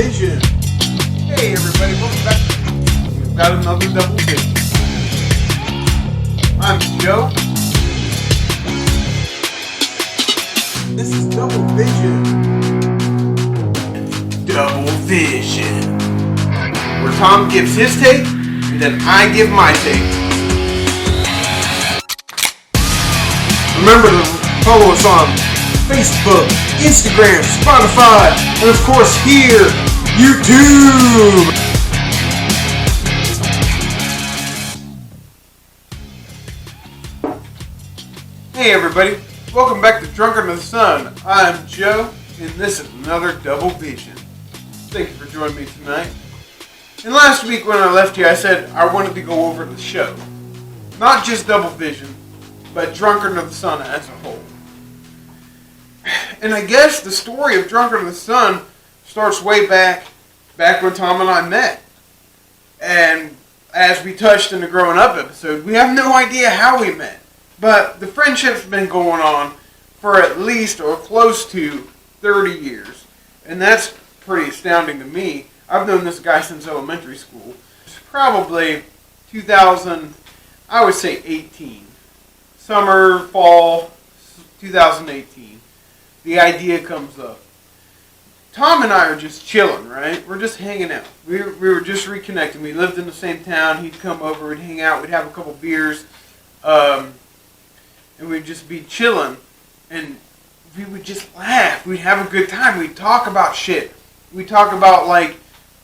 vision. Hey everybody, welcome back. We've got another double vision. I'm Joe. This is double vision. Double vision. Where Tom gives his take, and then I give my take. Remember to follow us on Facebook, Instagram, Spotify, and of course here, YouTube! Hey everybody, welcome back to Drunkenness of the Sun. I'm Joe, and this is another Double Vision. Thank you for joining me tonight. And last week when I left you, I said I wanted to go over the show. Not just Double Vision, but Drunkenness of the Sun as a whole. And I guess the story of Drunkenness of the Sun starts way back when Tom and I met. And as we touched in the Growing Up episode, we have no idea how we met. But the friendship's been going on for at least or close to 30 years. And that's pretty astounding to me. I've known this guy since elementary school. It's probably 2000, I would say 18. Summer, fall, 2018. The idea comes up. Tom and I are just chilling, right? We're just hanging out. We were just reconnecting. We lived in the same town. He'd come over, we'd hang out, we'd have a couple beers, and we'd just be chilling. And we would just laugh. We'd have a good time. We'd talk about shit. We'd talk about, like,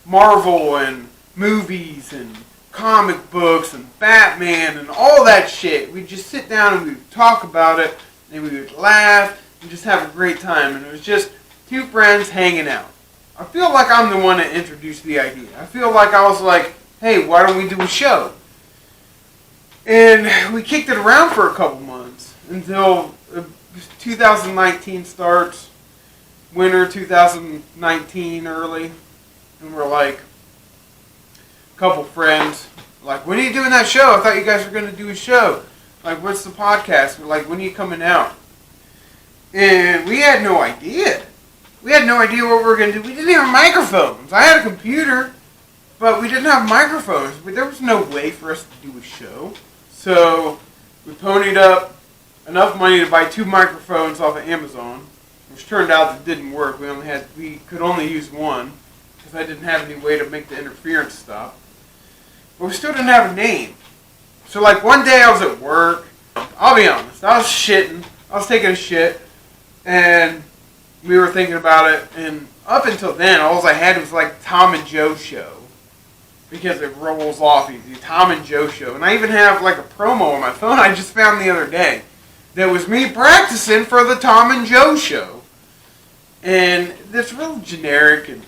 Marvel and movies and comic books and Batman and all that shit. We'd just sit down and we'd talk about it, and we would laugh and just have a great time. And it was just two friends hanging out. I feel like I'm the one that introduced the idea. I feel like I was like, hey, why don't we do a show? And we kicked it around for a couple months until 2019 starts, winter 2019 early, and we're like, a couple friends, like, when are you doing that show? I thought you guys were going to do a show. Like, what's the podcast? We're like, when are you coming out? And we had no idea. We had no idea what we were going to do. We didn't have microphones. I had a computer, but we didn't have microphones. There was no way for us to do a show. So we ponied up enough money to buy 2 microphones off of Amazon, which turned out that didn't work. We could only use one because I didn't have any way to make the interference stop. But we still didn't have a name. So like one day I was at work. I'll be honest. I was shitting. I was taking a shit. And we were thinking about it, and up until then, all I had was like Tom and Joe show. Because it rolls off easy. Tom and Joe show. And I even have like a promo on my phone I just found the other day. That was me practicing for the Tom and Joe show. And it's real generic, and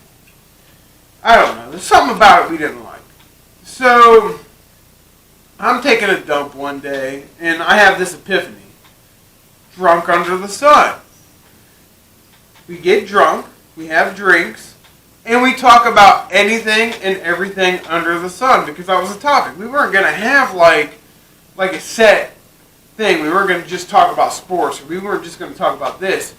I don't know. There's something about it we didn't like. So, I'm taking a dump one day, and I have this epiphany. Drunk under the sun. We get drunk, we have drinks, and we talk about anything and everything under the sun because that was the topic. We weren't going to have like a set thing. We weren't going to just talk about sports. Or we weren't just going to talk about this.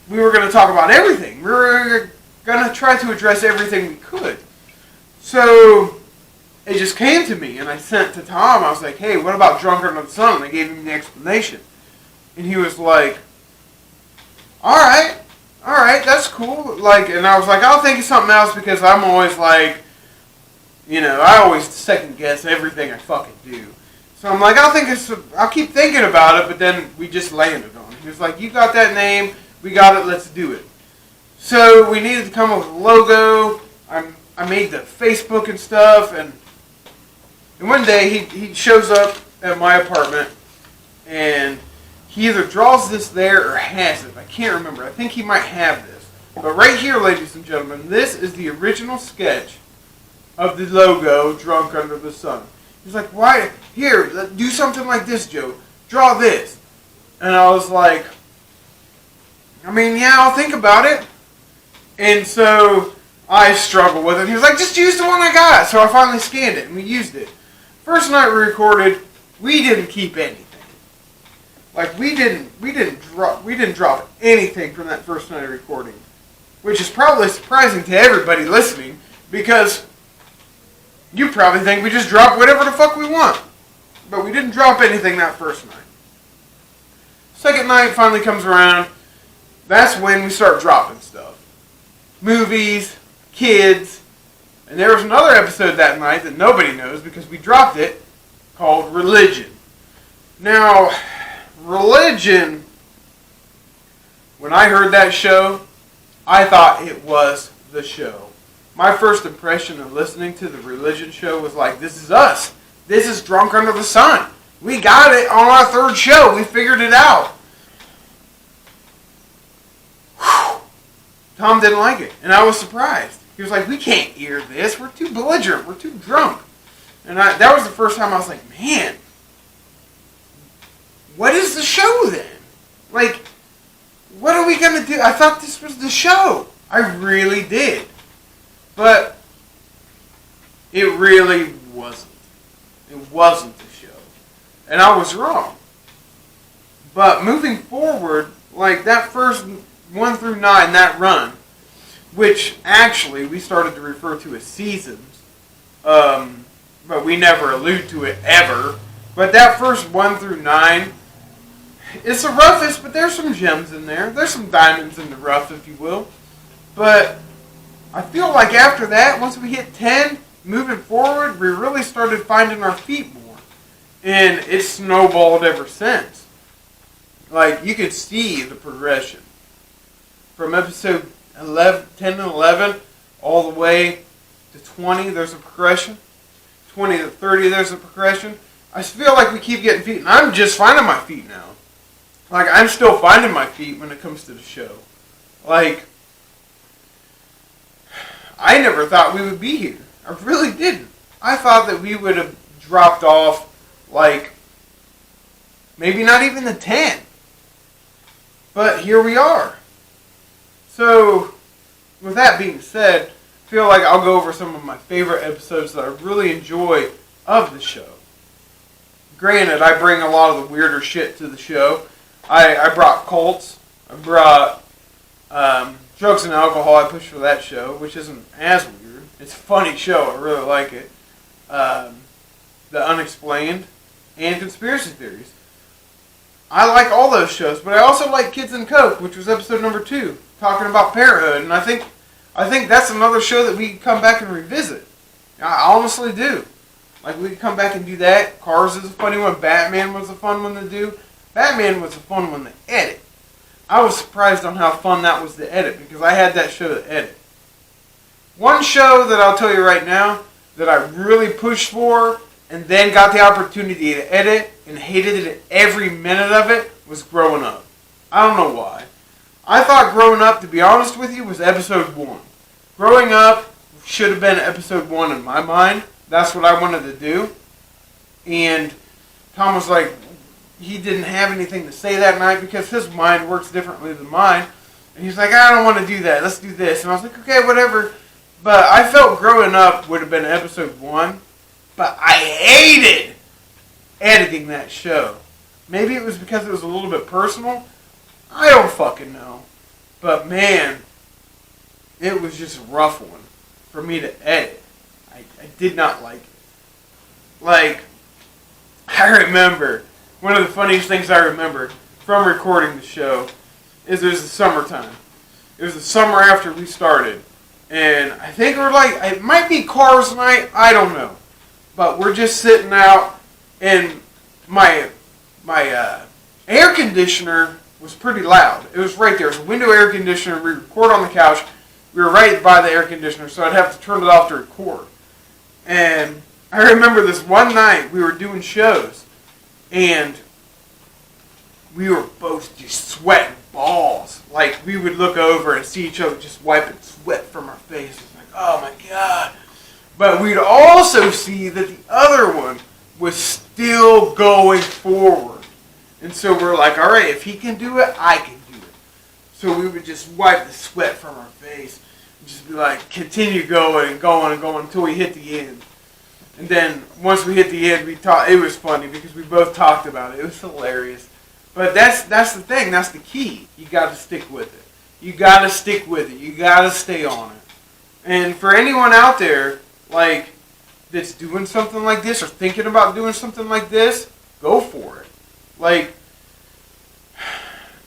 We were going to talk about everything. We were going to try to address everything we could. So it just came to me, and I sent to Tom. I was like, hey, what about Drunk under the Sun? And I gave him the explanation. And he was like, all right, that's cool. Like, and I was like, I'll think of something else because I'm always like, you know, I always second guess everything I fucking do. So I'm like, I'll keep thinking about it, but then we just landed on it. He was like, you got that name, we got it, let's do it. So we needed to come up with a logo. I made the Facebook and stuff, and one day he shows up at my apartment, and he either draws this there or has it. I can't remember. I think he might have this. But right here, ladies and gentlemen, this is the original sketch of the logo, Drunk Under the Sun. He's like, why? Here, do something like this, Joe. Draw this. And I was like, I mean, yeah, I'll think about it. And so I struggled with it. He was like, just use the one I got. So I finally scanned it, and we used it. First night we recorded, we didn't keep anything. Like we didn't drop anything from that first night of recording. which is probably surprising to everybody listening, because you probably think we just drop whatever the fuck we want. But we didn't drop anything that first night. Second night finally comes around. That's when we start dropping stuff. Movies, kids, and there was another episode that night that nobody knows because we dropped it, called Religion. Now, Religion, when I heard that show, I thought it was the show. My first impression of listening to the Religion show was like, this is us. This is Drunk Under the Sun. We got it on our third show. We figured it out. Whew. Tom didn't like it, and I was surprised. He was like, we can't hear this. We're too belligerent. We're too drunk. And that was the first time I was like, man, what is the show then? Like, what are we going to do? I thought this was the show. I really did. But it really wasn't. It wasn't the show. And I was wrong. But moving forward, like that first 1 through 9, that run, which actually we started to refer to as seasons, but we never allude to it ever. But that first 1 through 9, it's the roughest, but there's some gems in there. There's some diamonds in the rough, if you will. But I feel like after that, once we hit 10, moving forward, we really started finding our feet more. And it's snowballed ever since. Like, you could see the progression. From episode 10 and 11, all the way to 20, there's a progression. 20 to 30, there's a progression. I feel like we keep getting feet, and I'm just finding my feet now. Like, I'm still finding my feet when it comes to the show. Like, I never thought we would be here. I really didn't. I thought that we would have dropped off, like, maybe not even the 10. But here we are. So, with that being said, I feel like I'll go over some of my favorite episodes that I really enjoy of the show. Granted, I bring a lot of the weirder shit to the show. I brought cults. I brought drugs and alcohol. I pushed for that show, which isn't as weird. It's a funny show. I really like it. The Unexplained and Conspiracy Theories. I like all those shows, but I also like Kids and Coke, which was episode number 2, talking about parenthood. And I think that's another show that we can come back and revisit. I honestly do. Like, we can come back and do that. Cars is a funny one. Batman was a fun one to do. Batman was a fun one to edit. I was surprised on how fun that was to edit, because I had that show to edit. One show that I'll tell you right now that I really pushed for and then got the opportunity to edit and hated it every minute of it was Growing Up. I don't know why. I thought Growing Up, to be honest with you, was episode 1. Growing Up should have been episode 1 in my mind. That's what I wanted to do. And Tom was like, he didn't have anything to say that night because his mind works differently than mine. And he's like, I don't want to do that. Let's do this. And I was like, okay, whatever. But I felt Growing Up would have been episode 1. But I hated editing that show. Maybe it was because it was a little bit personal. I don't fucking know. But man, it was just a rough one for me to edit. I did not like it. Like, I remember, one of the funniest things I remember from recording the show is it was the summertime. It was the summer after we started. And I think we're like, it might be Cars night, I don't know. But we're just sitting out, and my air conditioner was pretty loud. It was right there. It was a window air conditioner. We record on the couch. We were right by the air conditioner, so I'd have to turn it off to record. And I remember this one night we were doing shows, and we were both just sweating balls. Like, we would look over and see each other just wiping sweat from our faces. Like, oh my God. But we'd also see that the other one was still going forward. And so we're like, all right, if he can do it, I can do it. So we would just wipe the sweat from our face. And just be like, continue going and going and going until we hit the end. And then once we hit the end, it was funny because we both talked about it. It was hilarious. But that's the thing. That's the key. You got to stick with it. You got to stick with it. You got to stay on it. And for anyone out there, like, that's doing something like this or thinking about doing something like this, go for it. Like,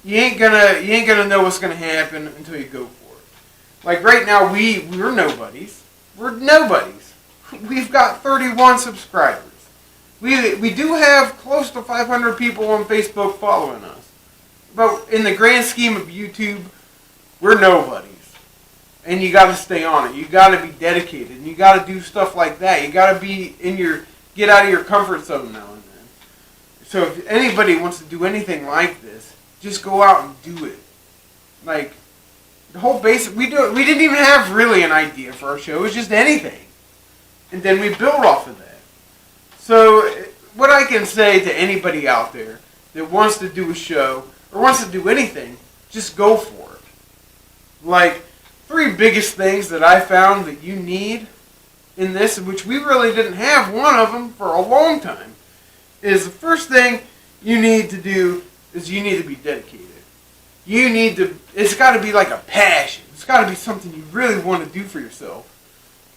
you ain't gonna know what's gonna happen until you go for it. Like right now, we're nobodies. We're nobodies. We've got 31 subscribers. We do have close to 500 people on Facebook following us. But in the grand scheme of YouTube, we're nobodies. And you got to stay on it. You got to be dedicated. And you got to do stuff like that. You got to get out of your comfort zone now and then. So if anybody wants to do anything like this, just go out and do it. Like, the whole basic, we didn't even have really an idea for our show. It was just anything. And then we build off of that. So what I can say to anybody out there that wants to do a show or wants to do anything, just go for it. Like, 3 biggest things that I found that you need in this, which we really didn't have one of them for a long time, is the first thing you need to do is you need to be dedicated. It's got to be like a passion. It's got to be something you really want to do for yourself.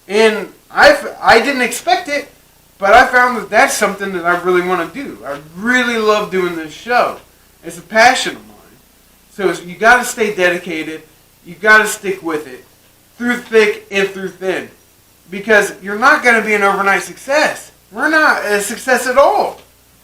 And I didn't expect it, but I found that that's something that I really want to do. I really love doing this show. It's a passion of mine. So you got to stay dedicated. You got to stick with it through thick and through thin, because you're not going to be an overnight success. We're not a success at all.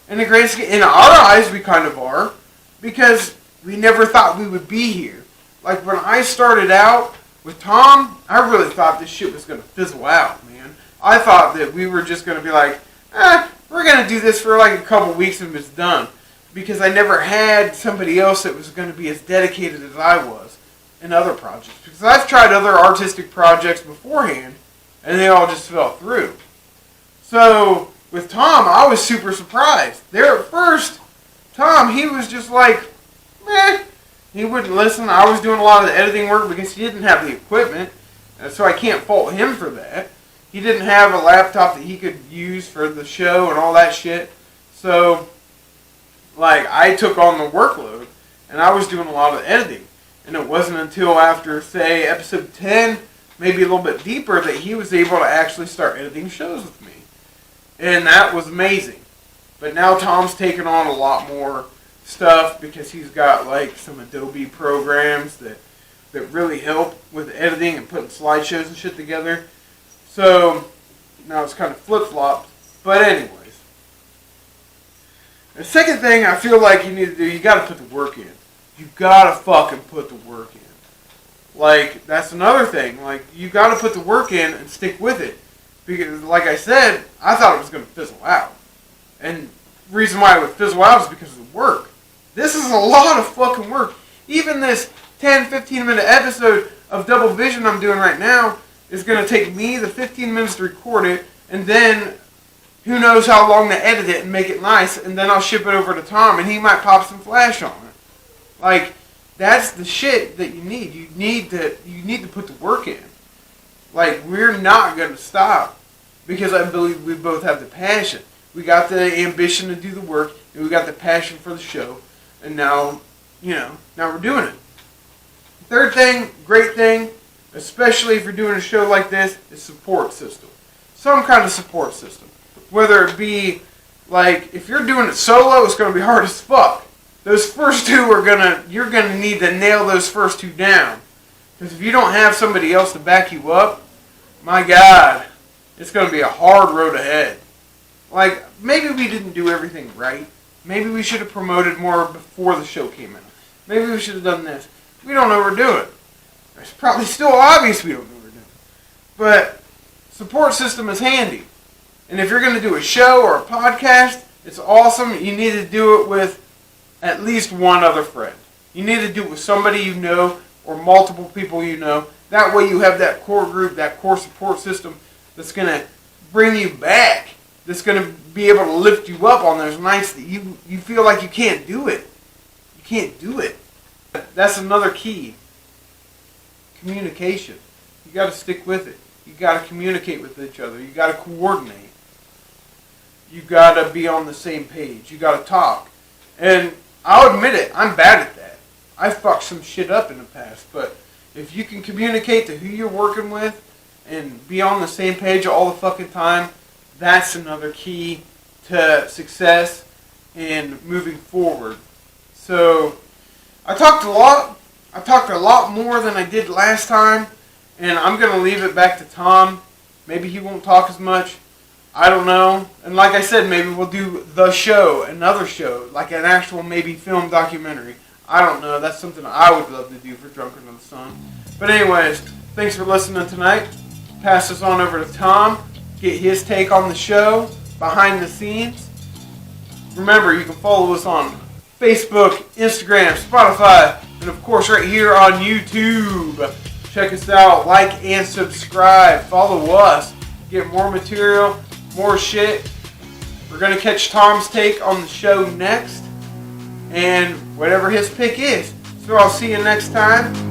In our eyes, we kind of are, because we never thought we would be here. Like when I started out with Tom, I really thought this shit was going to fizzle out, man. I thought that we were just going to be like, we're going to do this for like a couple weeks and it's done. Because I never had somebody else that was going to be as dedicated as I was in other projects. Because I've tried other artistic projects beforehand, and they all just fell through. So with Tom, I was super surprised. There at first, Tom, he was just like, meh. He wouldn't listen. I was doing a lot of the editing work because he didn't have the equipment, so I can't fault him for that. He didn't have a laptop that he could use for the show and all that shit. So, like, I took on the workload, and I was doing a lot of the editing. And it wasn't until after, say, episode 10, maybe a little bit deeper, that he was able to actually start editing shows with me. And that was amazing. But now Tom's taken on a lot more stuff because he's got, like, some Adobe programs that really help with editing and putting slideshows and shit together. So, now it's kind of flip-flopped. But anyways. The second thing I feel like you need to do, you got to put the work in. You got to fucking put the work in. Like, that's another thing. Like, you got to put the work in and stick with it. Because, like I said, I thought it was going to fizzle out. And the reason why it would fizzle out is because of the work. This is a lot of fucking work. Even this 10, 15-minute episode of Double Vision I'm doing right now is going to take me the 15 minutes to record it, and then who knows how long to edit it and make it nice, and then I'll ship it over to Tom, and he might pop some flash on it. Like, that's the shit that you need. You need to put the work in. Like, we're not going to stop, because I believe we both have the passion. We got the ambition to do the work, and we got the passion for the show, and now we're doing it. Third thing, great thing, especially if you're doing a show like this, is support system. Some kind of support system. Whether it be, like, if you're doing it solo, it's going to be hard as fuck. Those first two you're going to need to nail those first two down. Because if you don't have somebody else to back you up, my God, it's going to be a hard road ahead. Like, maybe we didn't do everything right. Maybe we should have promoted more before the show came out. Maybe we should have done this. We don't overdo it. It's probably still obvious we don't overdo it. But support system is handy. And if you're going to do a show or a podcast, it's awesome. You need to do it with at least one other friend. You need to do it with somebody you know or multiple people you know. That way you have that core group, that core support system that's going to bring you back. That's going to be able to lift you up on those nights that you feel like you can't do it. You can't do it. That's another key. Communication. You got to stick with it. You got to communicate with each other. You got to coordinate. You got to be on the same page. You got to talk. And I'll admit it, I'm bad at that. I fucked some shit up in the past, but if you can communicate to who you're working with and be on the same page all the fucking time, that's another key to success and moving forward. So I talked a lot more than I did last time, and I'm going to leave it back to Tom. Maybe he won't talk as much. I don't know. And like I said, maybe we'll do the show, another show, like an actual maybe film documentary. I don't know. That's something I would love to do for Drunken on the Sun. But anyways, thanks for listening tonight. Pass this on over to Tom. Get his take on the show, behind the scenes. Remember, you can follow us on Facebook, Instagram, Spotify, and of course right here on YouTube. Check us out, like and subscribe. Follow us. Get more material, more shit. We're going to catch Tom's take on the show next. And whatever his pick is. So I'll see you next time.